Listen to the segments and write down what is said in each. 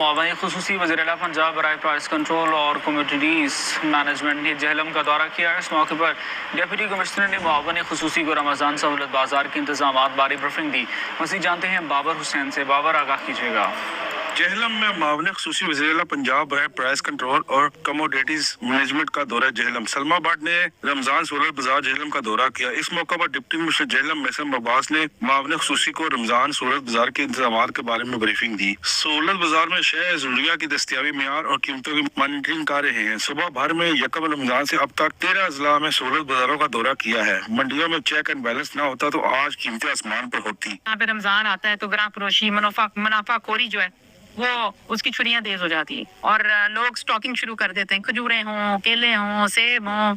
معاون خصوصی وزیراعلیٰ پنجاب برائے پرائس کنٹرول اور کمیونٹیز مینجمنٹ نے جہلم کا دورہ کیا۔ اس موقع پر ڈپٹی کمشنر نے معاون خصوصی کو رمضان سہولت بازار کے انتظامات بارے بریفنگ دی۔ مزید جانتے ہیں بابر حسین سے۔ بابر، آگاہ کیجیے گا۔ جہلم میں معاون خصوصی وزیراعلیٰ پنجاب برائے پرائس کنٹرول اور کموڈیٹیز مینجمنٹ کا دورہ جہلم۔ سلما بٹ نے رمضان سہولت بازار جہلم کا دورہ کیا۔ اس موقع پر ڈپٹی کمشنر جہلم محسن عباس نے معاون خصوصی کو رمضان سہولت بازار کے انتظامات کے بارے میں بریفنگ دی۔ سہولت بازار میں شے ضروریہ کی دستیابی، معیار اور قیمتوں کی مانیٹرنگ کر رہے ہیں۔ صوبہ بھر میں یکم رمضان سے اب تک 13 اضلاع میں سہولت بازاروں کا دورہ کیا ہے۔ منڈیوں میں چیک اینڈ بیلنس نہ ہوتا تو آج قیمتیں آسمان پر ہوتی۔ یہاں پہ رمضان آتا ہے تو گراں فروشی، منافع خوری جو ہے وہ اس کی چھریاں تیز ہو جاتی ہے اور لوگ سٹاکنگ شروع کر دیتے ہیں۔ کھجوریں ہوں، کیلے ہوں، سیب ہوں،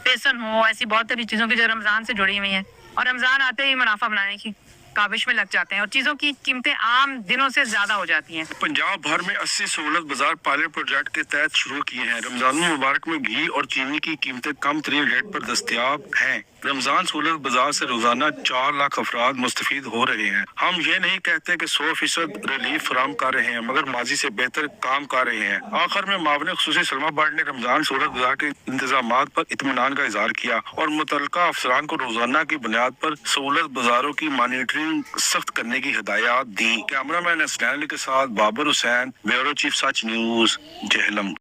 بیسن ہو، ایسی بہت ساری چیزوں کی جو رمضان سے جڑی ہوئی ہیں، اور رمضان آتے ہی منافع بنانے کی کاوش میں لگ جاتے ہیں اور چیزوں کی قیمتیں عام دنوں سے زیادہ ہو جاتی ہیں۔ پنجاب بھر میں 80 سہولت بازار پائلٹ پروجیکٹ کے تحت شروع کیے ہیں۔ رمضان المبارک میں گھی اور چینی کی قیمتیں کم ترین ریٹ پر دستیاب ہیں۔ رمضان سہولت بازار سے روزانہ 4 لاکھ افراد مستفید ہو رہے ہیں۔ ہم یہ نہیں کہتے کہ 100% ریلیف فراہم کر رہے ہیں، مگر ماضی سے بہتر کام کر رہے ہیں۔ آخر میں معاون خصوصی سلما بٹ نے رمضان سہولت بازار کے انتظامات پر اطمینان کا اظہار کیا اور متعلقہ افسران کو روزانہ کی بنیاد پر سہولت بازاروں کی مانیٹرنگ سخت کرنے کی ہدایات دی۔ کیمرہ مین اسنین علی کے ساتھ بابر حسین، بیورو چیف سچ نیوز، جہلم۔